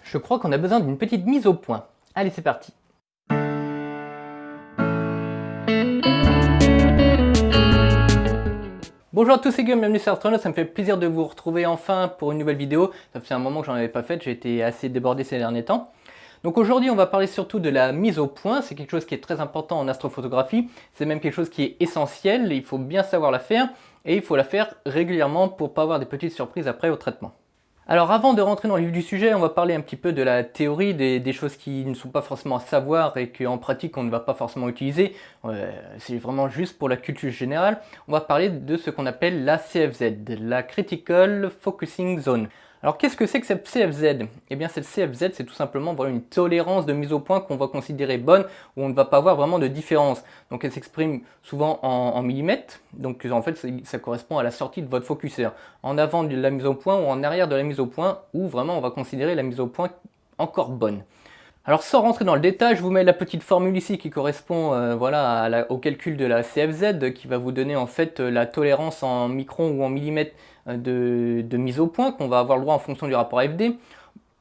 Je crois qu'on a besoin d'une petite mise au point. Allez, c'est parti. Bonjour à tous, c'est Guillaume, bienvenue sur Astronaut, ça me fait plaisir de vous retrouver enfin pour une nouvelle vidéo. Ça fait un moment que j'en avais pas fait, j'ai été assez débordé ces derniers temps. Donc aujourd'hui on va parler surtout de la mise au point, c'est quelque chose qui est très important en astrophotographie, c'est même quelque chose qui est essentiel, il faut bien savoir la faire et il faut la faire régulièrement pour pas avoir des petites surprises après au traitement. Alors avant de rentrer dans le vif du sujet, on va parler un petit peu de la théorie, des choses qui ne sont pas forcément à savoir et qu'en pratique on ne va pas forcément utiliser. C'est vraiment juste pour la culture générale. On va parler de ce qu'on appelle la CFZ, la Critical Focusing Zone. Alors qu'est-ce que c'est que cette CFZ? Eh bien cette CFZ c'est tout simplement une tolérance de mise au point qu'on va considérer bonne, où on ne va pas avoir vraiment de différence. Donc elle s'exprime souvent en millimètres, donc en fait ça correspond à la sortie de votre focuseur. En avant de la mise au point ou en arrière de la mise au point, où vraiment on va considérer la mise au point encore bonne. Alors sans rentrer dans le détail, je vous mets la petite formule ici qui correspond au calcul de la CFZ qui va vous donner en fait la tolérance en microns ou en millimètres de mise au point qu'on va avoir le droit en fonction du rapport FD.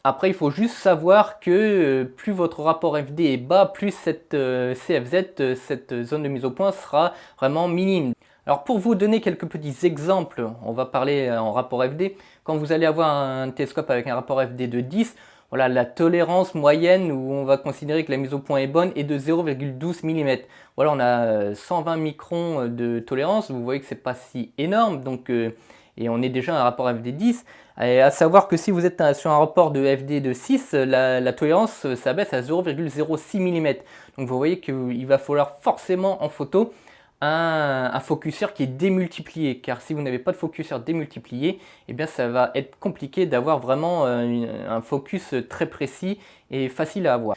Après, il faut juste savoir que plus votre rapport FD est bas, plus cette CFZ, cette zone de mise au point sera vraiment minime. Alors pour vous donner quelques petits exemples, on va parler en rapport FD. Quand vous allez avoir un télescope avec un rapport FD de 10, voilà, la tolérance moyenne où on va considérer que la mise au point est bonne est de 0,12 mm. Voilà, on a 120 microns de tolérance, vous voyez que c'est pas si énorme, donc, et on est déjà à un rapport FD 10. Et à savoir que si vous êtes sur un rapport de FD de 6, la tolérance s'abaisse à 0,06 mm. Donc vous voyez qu'il va falloir forcément en photo un focuseur qui est démultiplié, car si vous n'avez pas de focuseur démultiplié, eh bien ça va être compliqué d'avoir vraiment un focus très précis et facile à avoir.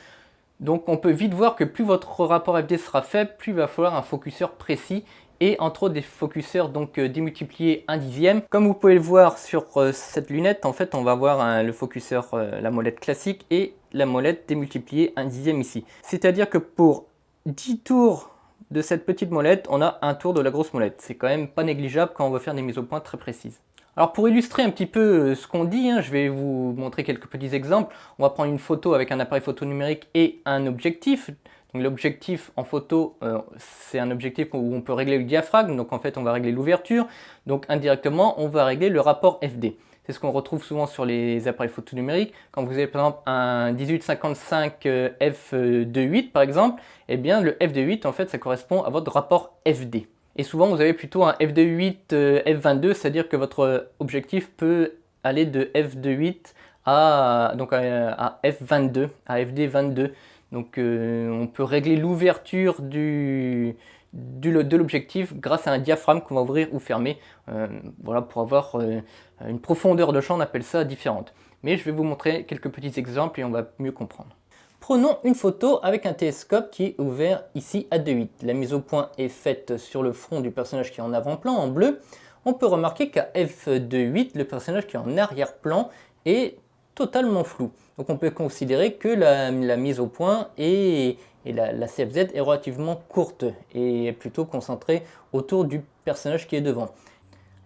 Donc on peut vite voir que plus votre rapport FD sera faible, plus il va falloir un focuseur précis et entre autres des focuseurs donc démultipliés 1/10. Comme vous pouvez le voir sur cette lunette, en fait on va avoir le focuseur, la molette classique et la molette démultipliée 1/10 ici. C'est-à-dire que pour 10 tours de cette petite molette, on a un tour de la grosse molette. C'est quand même pas négligeable quand on veut faire des mises au point très précises. Alors pour illustrer un petit peu ce qu'on dit, je vais vous montrer quelques petits exemples. On va prendre une photo avec un appareil photo numérique et un objectif. L'objectif en photo, c'est un objectif où on peut régler le diaphragme, donc en fait on va régler l'ouverture, donc indirectement on va régler le rapport FD. C'est ce qu'on retrouve souvent sur les appareils photo numériques. Quand vous avez par exemple un 1855 f2.8 par exemple, eh bien le f2.8 en fait ça correspond à votre rapport FD. Et souvent vous avez plutôt un f2.8 f22, c'est-à-dire que votre objectif peut aller de f2.8 à f22, à fd22. Donc on peut régler l'ouverture de l'objectif grâce à un diaphragme qu'on va ouvrir ou fermer, voilà, pour avoir une profondeur de champ, on appelle ça différente. Mais je vais vous montrer quelques petits exemples et on va mieux comprendre. Prenons une photo avec un télescope qui est ouvert ici à 2.8. La mise au point est faite sur le front du personnage qui est en avant-plan en bleu. On peut remarquer qu'à f2.8, le personnage qui est en arrière-plan est totalement flou. Donc on peut considérer que la mise au point et la CFZ est relativement courte et plutôt concentrée autour du personnage qui est devant.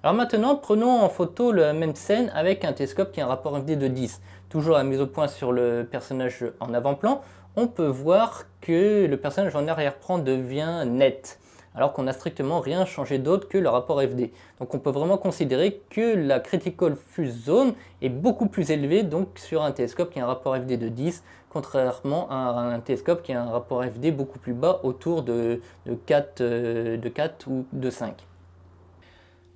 Alors maintenant, prenons en photo la même scène avec un télescope qui a un rapport FD de 10. Toujours la mise au point sur le personnage en avant-plan, on peut voir que le personnage en arrière-plan devient net, alors qu'on n'a strictement rien changé d'autre que le rapport FD. Donc on peut vraiment considérer que la Critical Focus Zone est beaucoup plus élevée donc sur un télescope qui a un rapport FD de 10, contrairement à un télescope qui a un rapport FD beaucoup plus bas, autour de 4 ou de 5.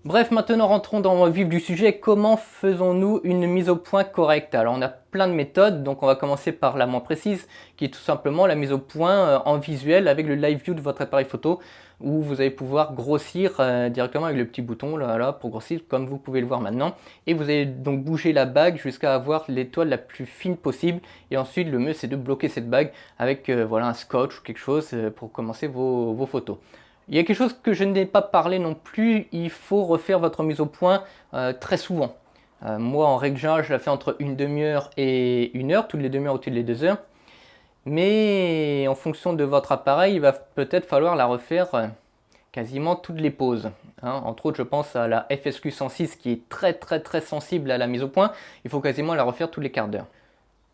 Bref, maintenant rentrons dans le vif du sujet. Comment faisons-nous une mise au point correcte? Alors on a plein de méthodes, donc on va commencer par la moins précise, qui est tout simplement la mise au point en visuel avec le live view de votre appareil photo, où vous allez pouvoir grossir directement avec le petit bouton là, pour grossir comme vous pouvez le voir maintenant. Et vous allez donc bouger la bague jusqu'à avoir l'étoile la plus fine possible. Et ensuite le mieux c'est de bloquer cette bague avec un scotch ou quelque chose pour commencer vos photos. Il y a quelque chose que je n'ai pas parlé non plus, il faut refaire votre mise au point très souvent. Moi en règle générale je la fais entre une demi-heure et une heure, toutes les demi-heures ou toutes les 2 heures. Mais en fonction de votre appareil, il va peut-être falloir la refaire quasiment toutes les pauses. Entre autres je pense à la FSQ 106 qui est très sensible à la mise au point, il faut quasiment la refaire tous les quarts d'heure.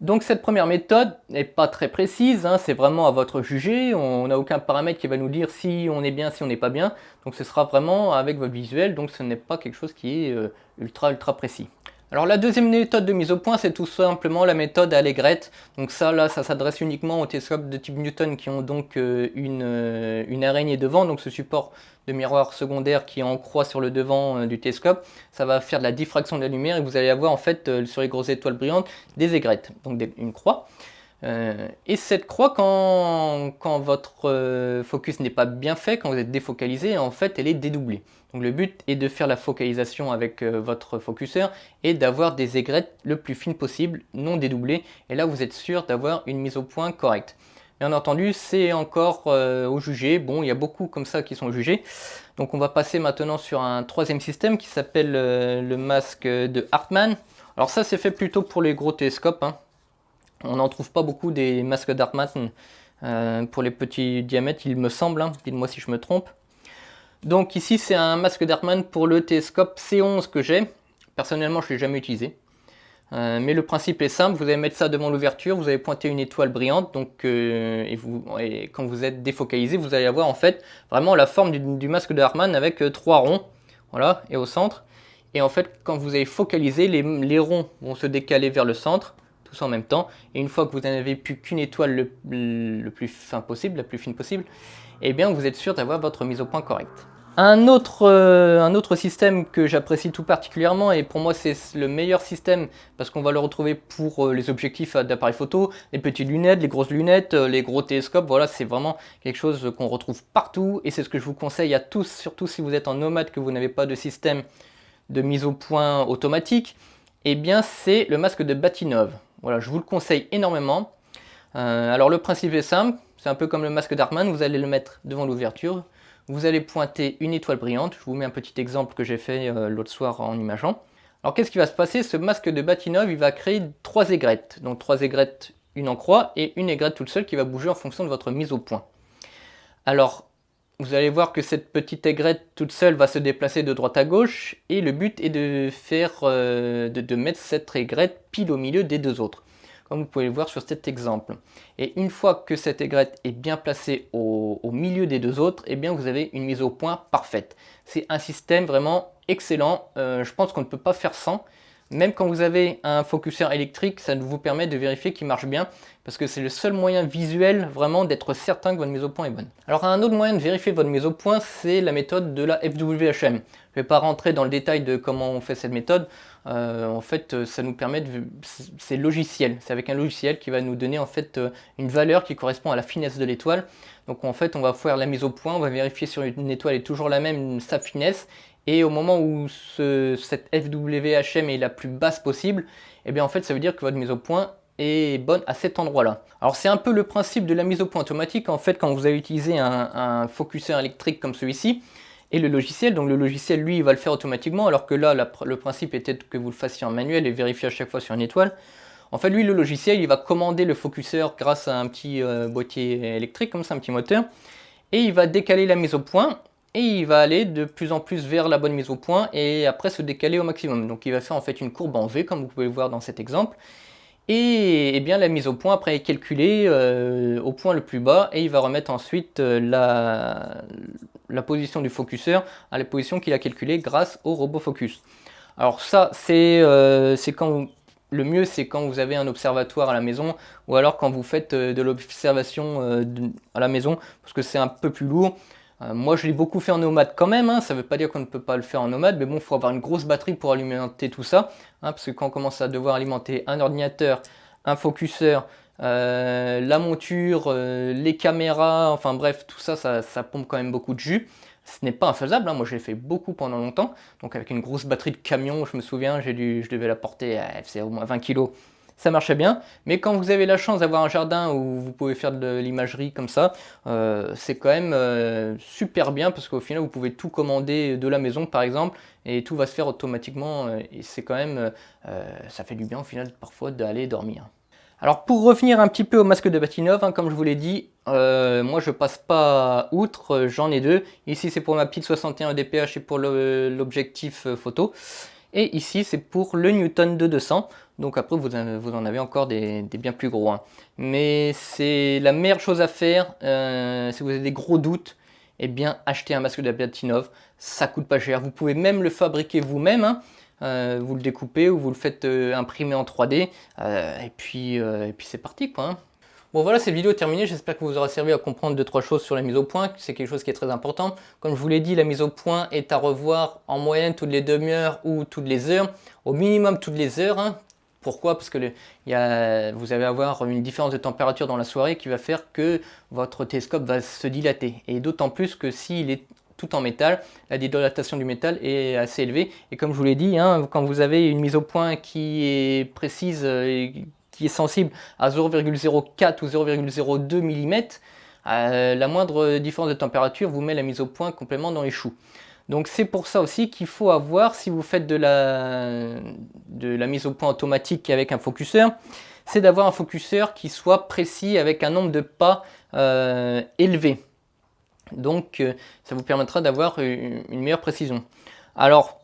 Donc cette première méthode n'est pas très précise, hein, c'est vraiment à votre juger, on n'a aucun paramètre qui va nous dire si on est bien, si on n'est pas bien, donc ce sera vraiment avec votre visuel, donc ce n'est pas quelque chose qui est ultra précis. Alors la deuxième méthode de mise au point, c'est tout simplement la méthode Allegret. Donc ça, là, ça s'adresse uniquement aux télescopes de type Newton qui ont donc une araignée devant, donc ce support de miroir secondaire qui est en croix sur le devant du télescope. Ça va faire de la diffraction de la lumière et vous allez avoir en fait sur les grosses étoiles brillantes des aigrettes, donc une croix. Et cette croix, quand votre focus n'est pas bien fait, quand vous êtes défocalisé, en fait, elle est dédoublée. Donc le but est de faire la focalisation avec votre focuseur et d'avoir des aigrettes le plus fines possible, non dédoublées. Et là, vous êtes sûr d'avoir une mise au point correcte. Bien entendu, c'est encore au jugé. Bon, il y a beaucoup comme ça qui sont jugés. Donc on va passer maintenant sur un troisième système qui s'appelle le masque de Hartmann. Alors ça, c'est fait plutôt pour les gros télescopes, hein. On n'en trouve pas beaucoup des masques d'Hartmann pour les petits diamètres, il me semble, hein. Dites-moi si je me trompe. Donc ici, c'est un masque d'Hartmann pour le télescope C11 que j'ai. Personnellement, je ne l'ai jamais utilisé. Mais le principe est simple, vous allez mettre ça devant l'ouverture, vous allez pointer une étoile brillante, donc, et quand vous êtes défocalisé, vous allez avoir en fait vraiment la forme du masque de Hartmann avec trois ronds, voilà, et au centre. Et en fait, quand vous allez focaliser, les ronds vont se décaler vers le centre, tous en même temps. Et une fois que vous n'avez plus qu'une étoile le plus fin possible, la plus fine possible, eh bien vous êtes sûr d'avoir votre mise au point correcte. Un autre système que j'apprécie tout particulièrement, et pour moi c'est le meilleur système parce qu'on va le retrouver pour les objectifs d'appareil photo, les petites lunettes, les grosses lunettes, les gros télescopes, voilà, c'est vraiment quelque chose qu'on retrouve partout et c'est ce que je vous conseille à tous, surtout si vous êtes en nomade, que vous n'avez pas de système de mise au point automatique, et bien c'est le masque de Bahtinov. Voilà, je vous le conseille énormément. Alors le principe est simple, c'est un peu comme le masque d'Hartmann, vous allez le mettre devant l'ouverture. Vous allez pointer une étoile brillante. Je vous mets un petit exemple que j'ai fait l'autre soir en imageant. Alors qu'est-ce qui va se passer? Ce masque de Bahtinov, il va créer trois aigrettes. Donc trois aigrettes, une en croix et une aigrette toute seule qui va bouger en fonction de votre mise au point. Alors, vous allez voir que cette petite aigrette toute seule va se déplacer de droite à gauche et le but est de mettre cette aigrette pile au milieu des deux autres, comme vous pouvez le voir sur cet exemple. Et une fois que cette aigrette est bien placée au milieu des deux autres, eh bien vous avez une mise au point parfaite. C'est un système vraiment excellent, je pense qu'on ne peut pas faire sans. Même quand vous avez un focuseur électrique, ça vous permet de vérifier qu'il marche bien, parce que c'est le seul moyen visuel vraiment d'être certain que votre mise au point est bonne. Alors un autre moyen de vérifier votre mise au point, c'est la méthode de la FWHM. Je ne vais pas rentrer dans le détail de comment on fait cette méthode. En fait, ça nous permet c'est logiciel. C'est avec un logiciel qui va nous donner en fait une valeur qui correspond à la finesse de l'étoile. Donc en fait, on va faire la mise au point, on va vérifier si une étoile est toujours la même, sa finesse. Et au moment où cette FWHM est la plus basse possible, eh bien en fait ça veut dire que votre mise au point est bonne à cet endroit-là. Alors c'est un peu le principe de la mise au point automatique en fait quand vous avez utilisé un focuseur électrique comme celui-ci et le logiciel. Donc le logiciel lui il va le faire automatiquement alors que là le principe était que vous le fassiez en manuel et vérifier à chaque fois sur une étoile. En fait lui le logiciel il va commander le focuseur grâce à un petit boîtier électrique comme ça, un petit moteur, et il va décaler la mise au point. Et il va aller de plus en plus vers la bonne mise au point et après se décaler au maximum. Donc il va faire en fait une courbe en V comme vous pouvez le voir dans cet exemple. Et bien la mise au point après est calculée au point le plus bas et il va remettre ensuite la position du focuseur à la position qu'il a calculée grâce au robot focus. Alors ça c'est quand le mieux c'est quand vous avez un observatoire à la maison ou alors quand vous faites de l'observation à la maison parce que c'est un peu plus lourd. Moi je l'ai beaucoup fait en nomade quand même, hein. Ça ne veut pas dire qu'on ne peut pas le faire en nomade, mais bon, il faut avoir une grosse batterie pour alimenter tout ça, hein, parce que quand on commence à devoir alimenter un ordinateur, un focuseur, la monture, les caméras, enfin bref, tout ça, ça pompe quand même beaucoup de jus. Ce n'est pas infaisable, hein. Moi je l'ai fait beaucoup pendant longtemps, donc avec une grosse batterie de camion, je me souviens, je devais la porter, c'est au moins 20 kg. Ça marchait bien, mais quand vous avez la chance d'avoir un jardin où vous pouvez faire de l'imagerie comme ça, c'est quand même super bien parce qu'au final vous pouvez tout commander de la maison par exemple et tout va se faire automatiquement et c'est quand même, ça fait du bien au final parfois d'aller dormir. Alors pour revenir un petit peu au masque de Bahtinov, hein, comme je vous l'ai dit, moi je passe pas outre, j'en ai deux. Ici c'est pour ma petite 61 DPH et pour l'objectif photo. Et ici, c'est pour le Newton de 200. Donc après, vous en avez encore des bien plus gros, hein. Mais c'est la meilleure chose à faire si vous avez des gros doutes. Eh bien, achetez un masque de Nabatianov. Ça coûte pas cher. Vous pouvez même le fabriquer vous-même, hein. Vous le découpez ou vous le faites imprimer en 3D. Et puis c'est parti, quoi, hein. Bon voilà, cette vidéo est terminée, j'espère que vous aura servi à comprendre 2-3 choses sur la mise au point, c'est quelque chose qui est très important. Comme je vous l'ai dit, la mise au point est à revoir en moyenne toutes les demi-heures ou toutes les heures, au minimum toutes les heures, hein. Pourquoi? Parce que vous allez avoir une différence de température dans la soirée qui va faire que votre télescope va se dilater. Et d'autant plus que s'il est tout en métal, la dilatation du métal est assez élevée. Et comme je vous l'ai dit, hein, quand vous avez une mise au point qui est précise, qui est sensible à 0,04 ou 0,02 mm, la moindre différence de température vous met la mise au point complètement dans les choux. Donc c'est pour ça aussi qu'il faut avoir, si vous faites de la mise au point automatique avec un focuseur, c'est d'avoir un focuseur qui soit précis avec un nombre de pas élevé. Donc ça vous permettra d'avoir une meilleure précision. Alors,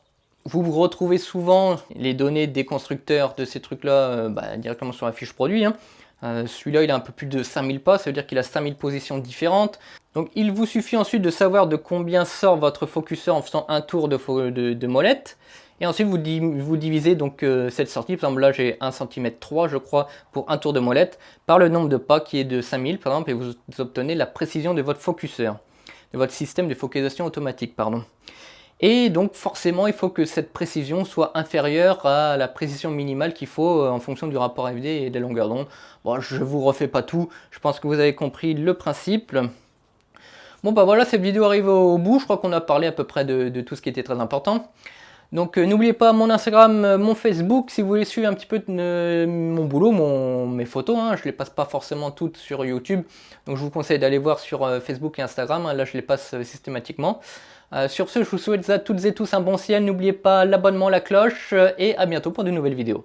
vous retrouvez souvent les données des constructeurs de ces trucs-là directement sur la fiche produit, hein. Celui-là, il a un peu plus de 5000 pas, ça veut dire qu'il a 5000 positions différentes. Donc il vous suffit ensuite de savoir de combien sort votre focuseur en faisant un tour de molette. Et ensuite, vous divisez donc cette sortie, par exemple là j'ai 1,3 cm je crois pour un tour de molette, par le nombre de pas qui est de 5000 par exemple, et vous obtenez la précision de votre focuseur, de votre système de focalisation automatique, pardon. Et donc forcément, il faut que cette précision soit inférieure à la précision minimale qu'il faut en fonction du rapport AFD et des longueurs d'onde. Bon, je ne vous refais pas tout, je pense que vous avez compris le principe. Bon bah voilà, cette vidéo arrive au bout, je crois qu'on a parlé à peu près de tout ce qui était très important. Donc n'oubliez pas mon Instagram, mon Facebook, si vous voulez suivre un petit peu mon boulot, mes photos, hein, je ne les passe pas forcément toutes sur YouTube, donc je vous conseille d'aller voir sur Facebook et Instagram, hein, là je les passe systématiquement. Sur ce, je vous souhaite à toutes et tous un bon ciel, n'oubliez pas l'abonnement, la cloche, et à bientôt pour de nouvelles vidéos.